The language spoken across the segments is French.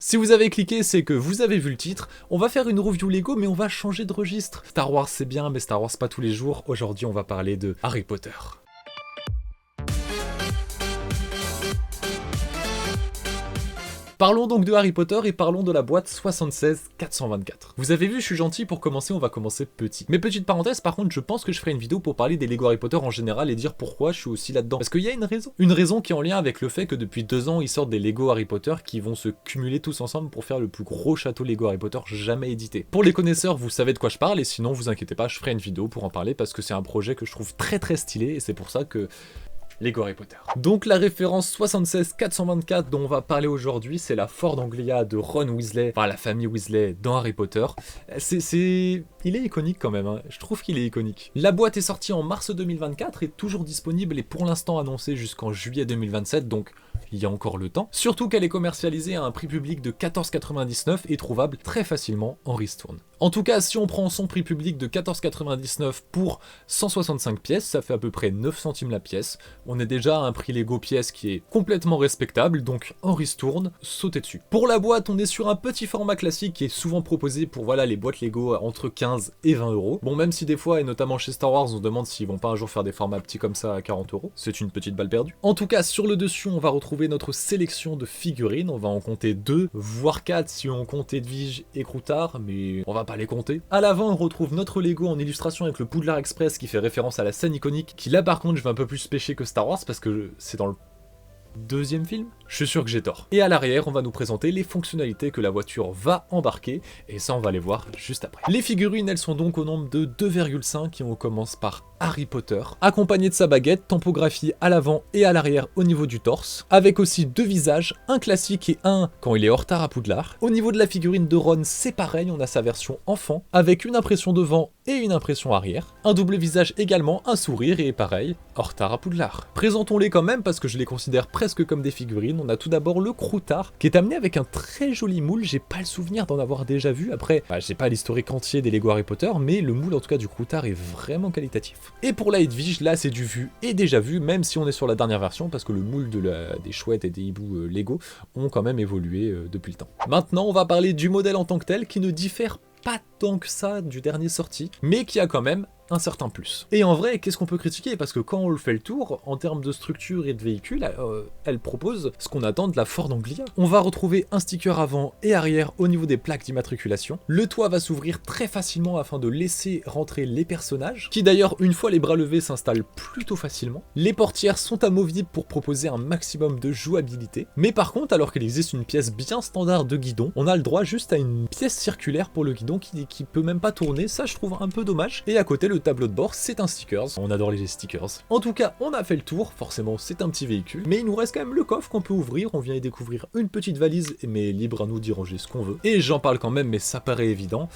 Si vous avez cliqué, c'est que vous avez vu le titre. On va faire une review Lego, mais on va changer de registre. Star Wars c'est bien, mais Star Wars pas tous les jours. Aujourd'hui, on va parler de Harry Potter. Parlons donc de Harry Potter et parlons de la boîte 76424. Vous avez vu, je suis gentil, pour commencer, on va commencer petit. Mais petite parenthèse, par contre, je pense que je ferai une vidéo pour parler des Lego Harry Potter en général et dire pourquoi je suis aussi là-dedans. Parce qu'il y a une raison. Une raison qui est en lien avec le fait que depuis 2 ans, ils sortent des Lego Harry Potter qui vont se cumuler tous ensemble pour faire le plus gros château Lego Harry Potter jamais édité. Pour les connaisseurs, vous savez de quoi je parle et sinon, vous inquiétez pas, je ferai une vidéo pour en parler parce que c'est un projet que je trouve très stylé et c'est pour ça que Lego Harry Potter. Donc la référence 76424 dont on va parler aujourd'hui, c'est la Ford Anglia de Ron Weasley, enfin la famille Weasley dans Harry Potter. Il est iconique quand même, hein. Je trouve qu'il est iconique. La boîte est sortie en mars 2024 et toujours disponible et pour l'instant annoncée jusqu'en juillet 2027, donc il y a encore le temps. Surtout qu'elle est commercialisée à un prix public de 14,99 et trouvable très facilement en ristourne. En tout cas, si on prend son prix public de 14,99 pour 165 pièces, ça fait à peu près 9 centimes la pièce. On est déjà à un prix Lego pièce qui est complètement respectable, donc en ristourne, sautez dessus. Pour la boîte, on est sur un petit format classique qui est souvent proposé pour voilà les boîtes Lego entre 15 et 20 euros. Bon, même si des fois, et notamment chez Star Wars, on demande s'ils vont pas un jour faire des formats petits comme ça à 40 euros, c'est une petite balle perdue. En tout cas, sur le dessus, on va retrouver notre sélection de figurines, on va en compter 2, voire 4 si on compte Edwige et Croutard, mais on va pas les compter. À l'avant, on retrouve notre Lego en illustration avec le Poudlard Express qui fait référence à la scène iconique, qui là par contre je vais un peu plus pêcher que Star Wars parce que c'est dans le deuxième film. Je suis sûr que j'ai tort. Et à l'arrière, on va nous présenter les fonctionnalités que la voiture va embarquer, et ça on va les voir juste après. Les figurines, elles sont donc au nombre de 2,5 et on commence par Harry Potter, accompagné de sa baguette, tempographie à l'avant et à l'arrière au niveau du torse, avec aussi 2 visages, un classique et un quand il est en retard à Poudlard. Au niveau de la figurine de Ron, c'est pareil, on a sa version enfant, avec une impression devant et une impression arrière, un double visage également, un sourire et pareil, en retard à Poudlard. Présentons-les quand même parce que je les considère presque comme des figurines. On a tout d'abord le Croutard, qui est amené avec un très joli moule, j'ai pas le souvenir d'en avoir déjà vu, après, j'ai pas l'historique entier des Lego Harry Potter, mais le moule en tout cas du Croutard est vraiment qualitatif. Et pour la Edwige, là c'est du vu et déjà vu, même si on est sur la dernière version, parce que le moule des chouettes et des hiboux Lego ont quand même évolué depuis le temps. Maintenant on va parler du modèle en tant que tel, qui ne diffère pas tant que ça du dernier sorti, mais qui a quand même un certain plus. Et en vrai, qu'est-ce qu'on peut critiquer? Parce que quand on le fait le tour, en termes de structure et de véhicule, elle propose ce qu'on attend de la Ford Anglia. On va retrouver un sticker avant et arrière au niveau des plaques d'immatriculation. Le toit va s'ouvrir très facilement afin de laisser rentrer les personnages, qui d'ailleurs, une fois les bras levés, s'installent plutôt facilement. Les portières sont amovibles pour proposer un maximum de jouabilité. Mais par contre, alors qu'il existe une pièce bien standard de guidon, on a le droit juste à une pièce circulaire pour le guidon qui peut même pas tourner. Ça, je trouve un peu dommage. Et à côté, le tableau de bord, c'est un stickers. On adore les stickers. En tout cas, on a fait le tour. Forcément, c'est un petit véhicule. Mais il nous reste quand même le coffre qu'on peut ouvrir. On vient y découvrir une petite valise, mais libre à nous d'y ranger ce qu'on veut. Et j'en parle quand même, mais ça paraît évident.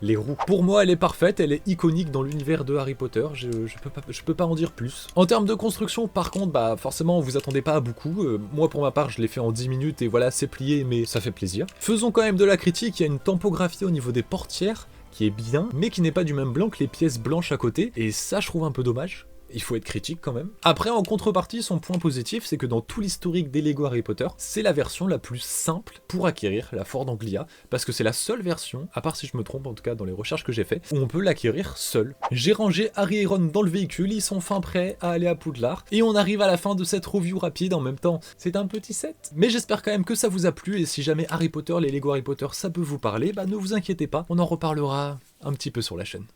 Les roues. Pour moi, elle est parfaite, elle est iconique dans l'univers de Harry Potter, je peux pas en dire plus. En termes de construction, par contre, forcément, vous attendez pas à beaucoup. Moi, pour ma part, je l'ai fait en 10 minutes et voilà, c'est plié, mais ça fait plaisir. Faisons quand même de la critique, il y a une tempographie au niveau des portières qui est bien, mais qui n'est pas du même blanc que les pièces blanches à côté, et ça, je trouve un peu dommage. Il faut être critique quand même. Après, en contrepartie, son point positif, c'est que dans tout l'historique des Lego Harry Potter, c'est la version la plus simple pour acquérir la Ford Anglia, parce que c'est la seule version, à part si je me trompe en tout cas dans les recherches que j'ai fait, où on peut l'acquérir seul. J'ai rangé Harry et Ron dans le véhicule, ils sont fin prêts à aller à Poudlard, et on arrive à la fin de cette review rapide. En même temps, c'est un petit set. Mais j'espère quand même que ça vous a plu, et si jamais Harry Potter, les Lego Harry Potter, ça peut vous parler, ne vous inquiétez pas, on en reparlera un petit peu sur la chaîne.